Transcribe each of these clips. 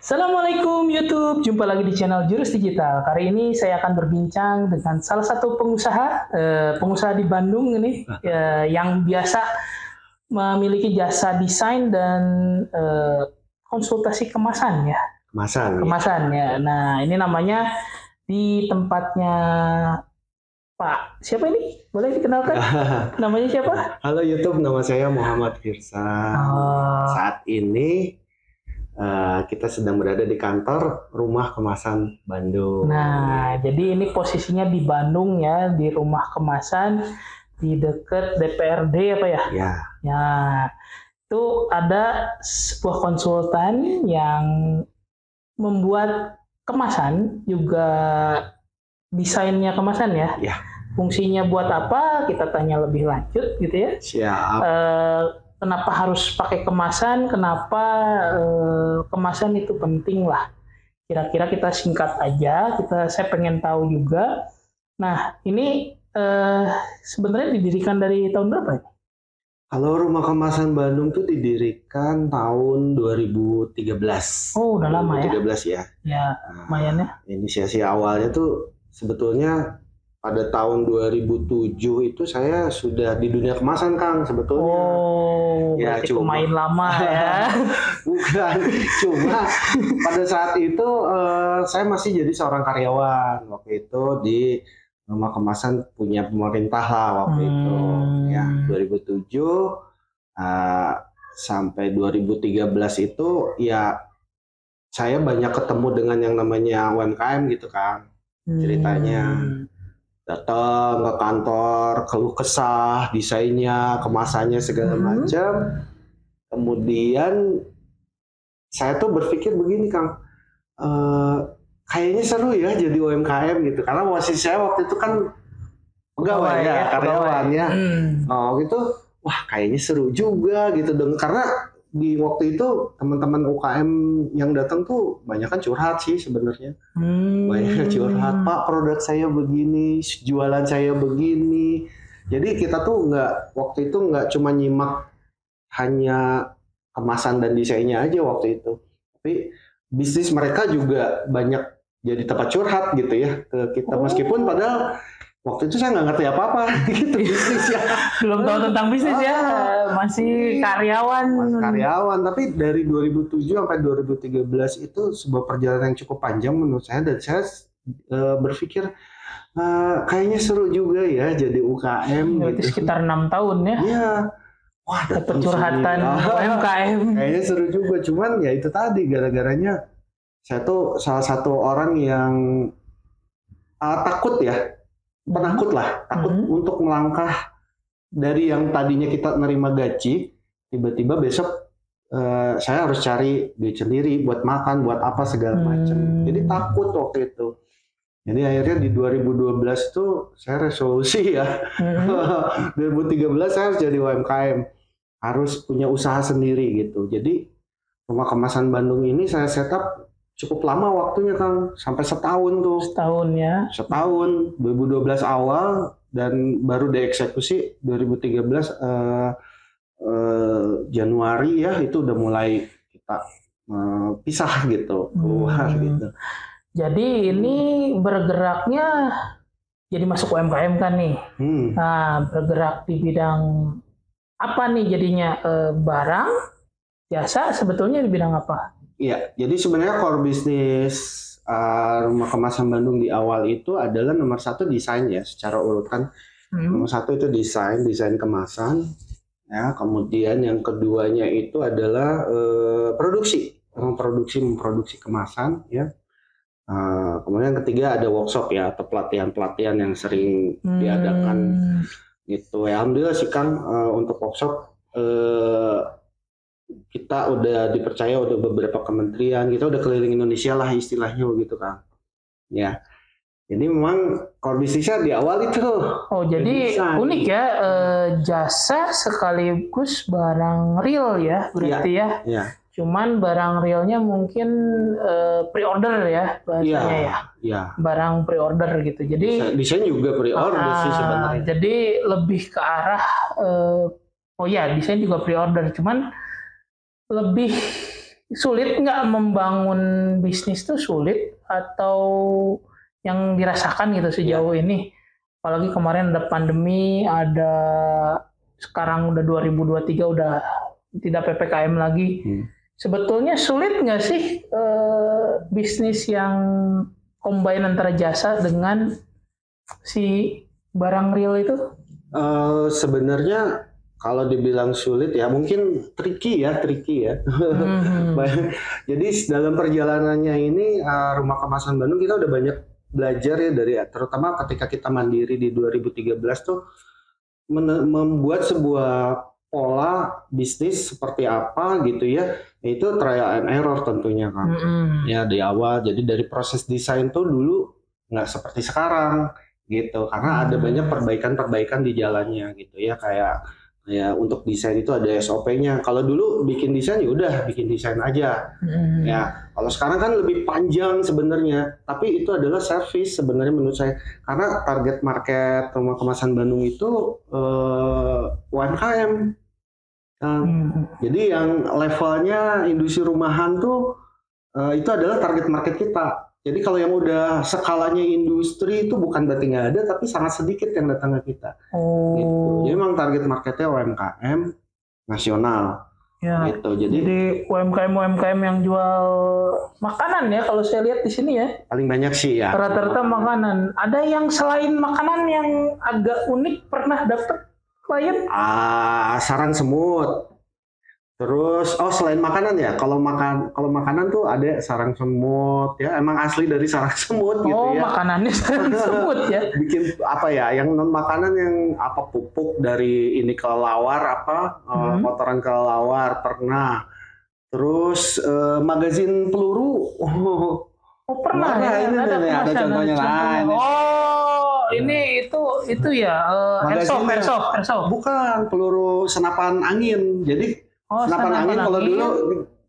Assalamualaikum YouTube, jumpa lagi di channel Jurus Digital. Kali ini saya akan berbincang dengan salah satu pengusaha di Bandung ini yang biasa memiliki jasa desain dan konsultasi kemasan ya. Kemasan ya. Nah ini namanya di tempatnya Pak. Siapa ini? Boleh dikenalkan? Namanya siapa? Halo YouTube, nama saya Muhammad Firsa. Saat ini kita sedang berada di kantor Rumah Kemasan Bandung. Nah, jadi ini posisinya di Bandung ya, di Rumah Kemasan di dekat DPRD apa ya? Ya. Ya, itu ada sebuah konsultan yang membuat kemasan, juga desainnya kemasan ya. Ya. Fungsinya buat apa? Kita tanya lebih lanjut gitu ya. Siap. Kenapa harus pakai kemasan? Kenapa kemasan itu penting lah? Kira-kira kita singkat aja. Saya pengen tahu juga. Nah, ini sebenarnya didirikan dari tahun berapa ya? Kalau Rumah Kemasan Bandung tuh didirikan tahun 2013. Oh, udah lama ya? 2013 ya. Ya, lumayan ya. Inisiasi awalnya tuh sebetulnya pada tahun 2007 itu saya sudah di dunia kemasan, Kang, sebetulnya. Oh, ya, pemain lama ya. Bukan, cuma pada saat itu saya masih jadi seorang karyawan waktu itu di Rumah Kemasan punya pemerintah lah waktu itu. Ya, 2007 sampai 2013 itu ya saya banyak ketemu dengan yang namanya UMKM gitu, Kang. Ceritanya datang ke kantor, keluh kesah, desainnya, kemasannya segala macam. Kemudian saya tuh berpikir begini, Kang, kayaknya seru ya jadi UMKM gitu, karena posisi saya waktu itu kan pegawai ya, karyawan ya. Oh gitu, wah kayaknya seru juga gitu dong, karena di waktu itu teman-teman UKM yang datang tuh banyak kan curhat sih sebenarnya. Banyak curhat, Pak, produk saya begini, jualan saya begini. Jadi kita tuh waktu itu nggak cuma nyimak hanya kemasan dan desainnya aja waktu itu, tapi bisnis mereka juga banyak jadi tempat curhat gitu ya ke kita. Meskipun padahal waktu itu saya nggak ngerti apa-apa gitu bisnisnya. Belum tahu tentang bisnis ya, masih karyawan. Tapi dari 2007 sampai 2013 itu sebuah perjalanan yang cukup panjang menurut saya, dan saya berpikir kayaknya seru juga ya jadi UKM. Berarti gitu. Sekitar 6 tahun ya? Iya. Wah, dapat curhatan UMKM. Kayaknya seru juga, cuman ya itu tadi gara-garanya saya tuh salah satu orang yang takut ya. Penakut lah, takut untuk melangkah dari yang tadinya kita nerima gaji, tiba-tiba besok saya harus cari duit sendiri buat makan, buat apa segala macam. Jadi takut waktu itu. Jadi akhirnya di 2012 tuh saya resolusi ya. 2013 saya harus jadi UMKM, harus punya usaha sendiri gitu. Jadi Rumah Kemasan Bandung ini saya setup cukup lama waktunya, Kang, sampai setahun tuh. Setahun ya? Setahun, 2012 awal, dan baru dieksekusi 2013 Januari ya, itu udah mulai kita pisah gitu, keluar gitu. Jadi ini bergeraknya jadi masuk UMKM kan nih. Nah, bergerak di bidang apa nih jadinya? Barang, jasa, sebetulnya di bidang apa? Iya, jadi sebenarnya core bisnis Rumah Kemasan Bandung di awal itu adalah nomor satu desain ya, secara urutan. Nomor satu itu desain kemasan. Ya, kemudian yang keduanya itu adalah memproduksi kemasan ya. Kemudian yang ketiga ada workshop ya, atau pelatihan yang sering diadakan gitu. Ya, alhamdulillah sih, Kang, untuk workshop kita udah dipercaya udah beberapa kementerian, kita udah keliling Indonesia lah istilahnya gitu, Kang. Ya. Jadi memang core bisnisnya di awal itu. Oh, jadi unik ya, jasa sekaligus barang real ya, berarti ya. Cuman barang realnya mungkin pre-order ya bahasanya ya. Barang pre-order gitu. Jadi desain juga pre-order sih sebenarnya. Jadi lebih ke arah desain juga pre-order, cuman lebih sulit nggak membangun bisnis tuh sulit atau yang dirasakan gitu sejauh ini? Apalagi kemarin ada pandemi, ada sekarang udah 2023 udah tidak PPKM lagi. Sebetulnya sulit nggak sih bisnis yang combine antara jasa dengan si barang real itu? Sebenarnya kalau dibilang sulit ya mungkin tricky ya. Jadi dalam perjalanannya ini Rumah Kemasan Bandung kita udah banyak belajar ya dari terutama ketika kita mandiri di 2013 tuh membuat sebuah pola bisnis seperti apa gitu ya, itu trial and error tentunya kan. Ya di awal, jadi dari proses desain tuh dulu nggak seperti sekarang gitu, karena ada banyak perbaikan di jalannya gitu ya, kayak untuk desain itu ada SOP-nya. Kalau dulu bikin desain ya udah bikin desain aja. Ya, kalau sekarang kan lebih panjang sebenarnya, tapi itu adalah service sebenarnya menurut saya. Karena target market Rumah Kemasan Bandung itu UMKM. Jadi yang levelnya industri rumahan tuh itu adalah target market kita. Jadi kalau yang udah skalanya industri itu bukan berarti nggak ada, tapi sangat sedikit yang datang ke kita. Gitu. Jadi memang target marketnya UMKM nasional. Ya, gitu. Jadi UMKM yang jual makanan ya, kalau saya lihat di sini ya. Paling banyak sih ya. Rata-rata makanan. Ada yang selain makanan yang agak unik pernah dapat klien? Sarang semut. Terus, selain makanan ya, kalau makanan tuh ada sarang semut ya, emang asli dari sarang semut gitu ya. Makanannya sarang semut ya. Bikin apa ya, yang non makanan yang apa pupuk dari ini kelelawar kotoran kelelawar pernah. Terus magazin peluru. Pernah ya, ada contohnya lain. Ini itu ya airsoft. Bukan, peluru senapan angin. Jadi senapan angin kalau dulu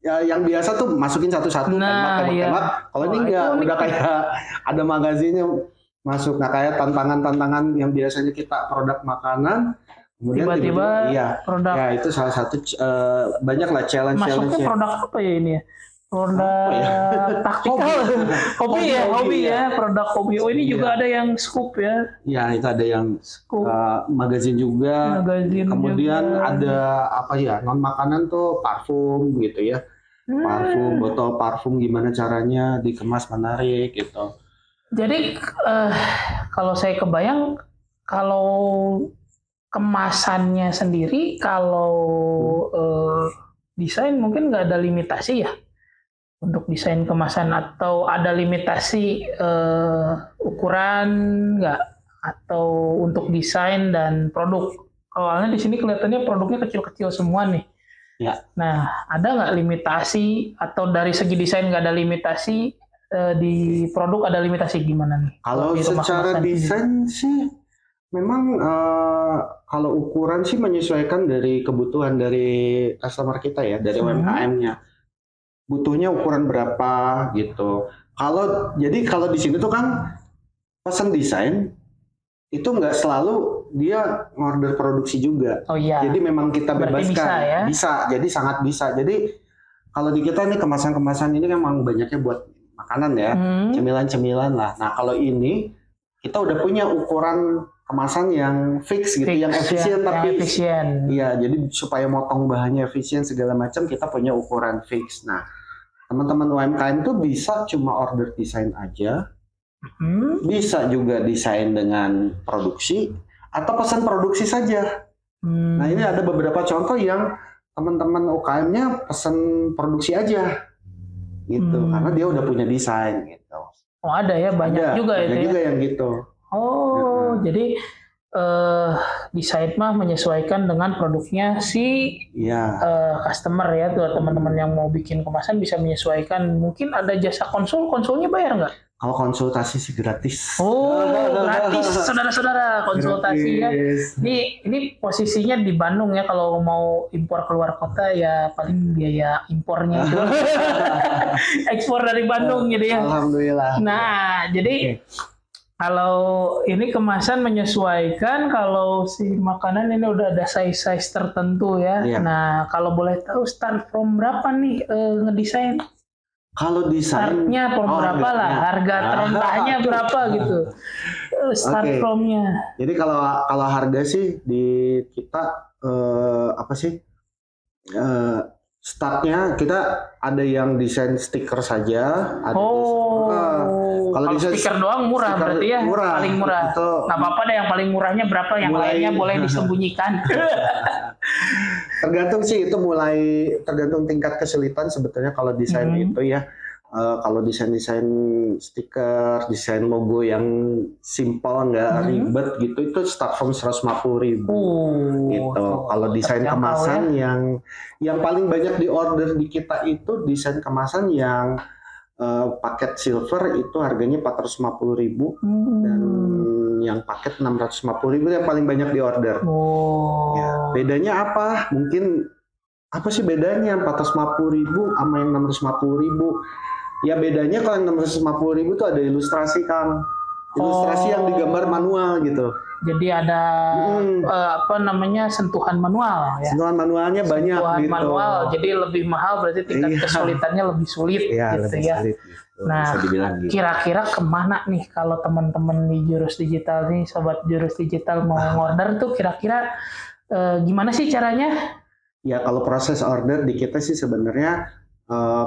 ya, yang biasa tuh masukin satu-satu tembak. Kalau ini enggak, udah kayak ada magazinnya masuk. Nah, kayak tantangan-tantangan yang biasanya kita produk makanan, kemudian tiba-tiba produk. Ya, itu salah satu banyak lah challenge. Masuknya produk apa ya ini ya? Produk taktikal, hobi ya, produk hobi. Ini juga ada yang scoop ya? Ya, itu ada yang scoop, magazin juga. Kemudian ada apa ya, non makanan tuh parfum gitu ya, parfum, botol parfum gimana caranya dikemas menarik gitu. Jadi kalau saya kebayang, kalau kemasannya sendiri, kalau desain mungkin nggak ada limitasi ya? Untuk desain kemasan, atau ada limitasi ukuran nggak, atau untuk desain dan produk? Awalnya di sini kelihatannya produknya kecil-kecil semua nih. Ya. Nah, ada nggak limitasi, atau dari segi desain nggak ada limitasi, di produk ada limitasi gimana nih? Kalau secara desain sih memang kalau ukuran sih menyesuaikan dari kebutuhan dari customer kita ya, dari UMKM-nya. Butuhnya ukuran berapa gitu. Kalau di sini tuh kan pesan desain itu nggak selalu dia order produksi juga. Jadi memang kita bebaskan. Bisa, jadi sangat bisa. Jadi kalau di kita nih kemasan-kemasan ini memang banyaknya buat makanan ya, cemilan-cemilan lah. Nah, kalau ini kita udah punya ukuran kemasan yang fix gitu, yang efisien tapi efisien. Iya, jadi supaya motong bahannya efisien segala macam kita punya ukuran fix. Nah, teman-teman UMKM itu bisa cuma order desain aja, bisa juga desain dengan produksi, atau pesan produksi saja. Nah, ini ada beberapa contoh yang teman-teman UKM-nya pesan produksi aja, gitu, karena dia udah punya desain gitu. Ada ya, banyak juga yang gitu. Jadi desain mah menyesuaikan dengan produknya si customer ya, tuh teman-teman yang mau bikin kemasan bisa menyesuaikan. Mungkin ada jasa konsulnya bayar nggak? Kalau konsultasi sih gratis. Gratis, saudara-saudara, konsultasi ya. Ini posisinya di Bandung ya, kalau mau impor keluar kota ya paling biaya impornya itu. Ekspor dari Bandung gitu ya. Alhamdulillah. Nah, jadi Kalau ini kemasan menyesuaikan, kalau si makanan ini udah ada size-size tertentu ya. Iya. Nah, kalau boleh tahu start from berapa nih ngedesain? Kalau desain, Startnya from berapa lah? Harga terendahnya berapa gitu? Start Oke. from-nya. Jadi kalau harga sih di kita apa sih? Startnya kita ada yang desain stiker saja, ada kalau desain stiker doang murah stiker berarti ya, murah. paling murah. Itu Nggak apa-apa deh yang paling murahnya berapa, yang lainnya boleh disembunyikan. tergantung sih, itu tergantung tingkat kesulitan sebetulnya kalau desain itu ya. Kalau desain stiker, desain logo yang simple, nggak ribet gitu, itu start from 150.000 gitu. Kalau desain kemasan ya, yang paling banyak di order di kita itu desain kemasan yang paket silver itu harganya 450.000 dan yang paket 650.000 yang paling banyak di order. Ya, bedanya apa? Mungkin apa sih bedanya 450.000 sama yang 650.000? Ya bedanya kalau yang 650.000 itu ada ilustrasi, Kang. Ilustrasi yang digambar manual gitu. Jadi ada sentuhan manual ya. Sentuhan manualnya banyak sentuhan gitu. manual, jadi lebih mahal berarti tingkat kesulitannya lebih sulit gitu ya. Sulit, gitu. Nah, gitu. Kira-kira kemana nih kalau teman-teman di Jurus Digital nih, sobat Jurus Digital mau order tuh kira-kira gimana sih caranya? Ya kalau proses order di kita sih sebenarnya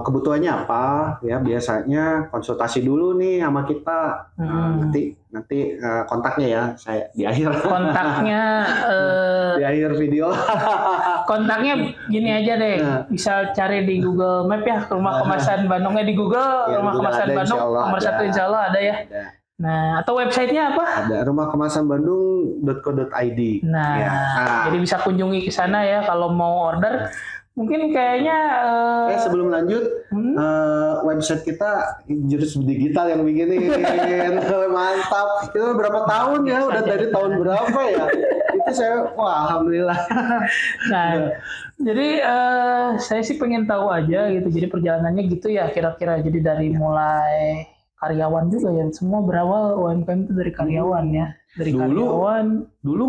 kebutuhannya apa ya, biasanya konsultasi dulu nih sama kita. Nanti kontaknya ya saya di akhir kontaknya di akhir video. Kontaknya gini aja deh, bisa cari di Google Map ya, Rumah Kemasan Bandungnya di Google, ya, Rumah Kemasan Bandung nomor 1 insya Allah ada ya. Nah, atau websitenya apa? Ada rumahkemasanbandung.co.id. Jadi bisa kunjungi ke sana ya kalau mau order. Mungkin kayaknya sebelum lanjut website kita Jurus Digital yang bikinin. Mantap. Itu berapa tahun ya? Udah dari tahun berapa ya? Itu saya alhamdulillah. Nah, jadi saya sih pengen tahu aja gitu. Jadi perjalanannya gitu ya kira-kira. Jadi dari mulai karyawan juga ya. Semua berawal UMKM itu dari karyawan ya. Dari karyawan. Dulu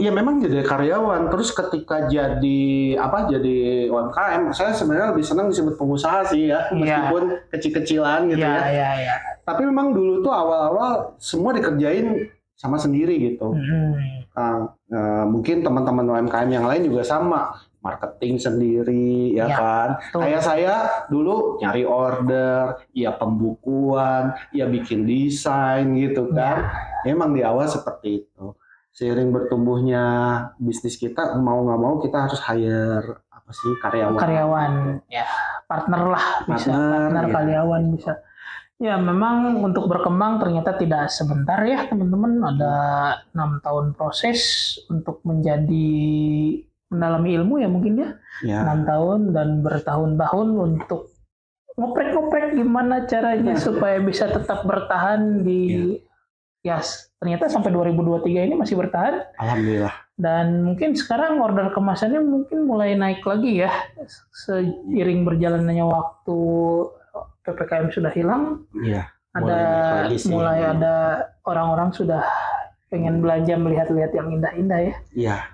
ya memang jadi karyawan, terus ketika jadi UMKM, saya sebenarnya lebih senang disebut pengusaha sih ya, meskipun kecil-kecilan gitu ya. Tapi memang dulu tuh awal-awal semua dikerjain sama sendiri gitu. Mungkin teman-teman UMKM yang lain juga sama, marketing sendiri ya kan. Kayak saya dulu nyari order, ya pembukuan, ya bikin desain gitu kan. Memang di awal seperti itu. Seiring bertumbuhnya bisnis kita, mau nggak mau kita harus hire karyawan ya, partner lah, partner karyawan bisa ya. Memang untuk berkembang ternyata tidak sebentar ya teman-teman, ada 6 tahun proses untuk mendalami ilmu ya mungkin ya. 6 tahun dan bertahun-tahun untuk ngoprek gimana caranya supaya bisa tetap bertahan di ternyata sampai 2023 ini masih bertahan. Alhamdulillah. Dan mungkin sekarang order kemasannya mungkin mulai naik lagi ya. Seiring berjalannya waktu, PPKM sudah hilang. Iya. Mulai ada orang-orang sudah pengen belanja melihat-lihat yang indah-indah ya. Iya.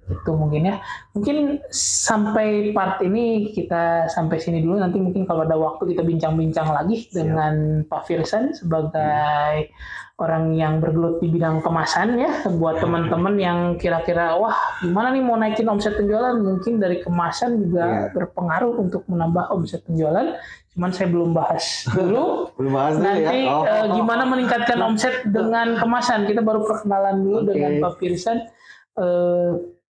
Itu mungkin ya. Mungkin sampai part ini kita sampai sini dulu. Nanti mungkin kalau ada waktu kita bincang-bincang lagi dengan Pak Firsan sebagai orang yang bergelut di bidang kemasan ya. Buat teman-teman yang kira-kira wah gimana nih mau naikin omset penjualan, mungkin dari kemasan juga berpengaruh untuk menambah omset penjualan. Cuman saya belum bahas dulu. Nanti gimana meningkatkan omset dengan kemasan. Kita baru perkenalan dulu dengan Pak Firsan.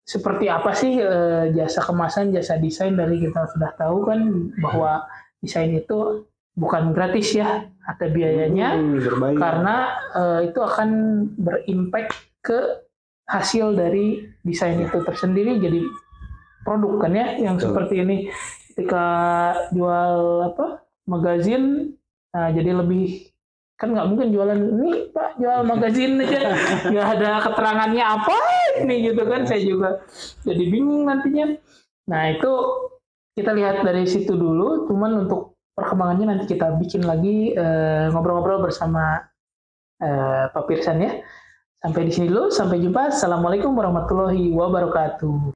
Seperti apa sih jasa kemasan, jasa desain. Dari kita sudah tahu kan bahwa desain itu bukan gratis ya, ada biayanya, karena itu akan berimpact ke hasil dari desain itu tersendiri jadi produk kan ya, yang seperti ini ketika jual magazin, jadi lebih kan nggak mungkin jualan ini Pak, jual magazin aja nggak ada keterangannya apa ini gitu kan, saya juga jadi bingung nantinya. Nah itu kita lihat dari situ dulu, cuman untuk perkembangannya nanti kita bikin lagi ngobrol-ngobrol bersama Pak Pirsan ya. Sampai di sini dulu, sampai jumpa. Assalamualaikum warahmatullahi wabarakatuh.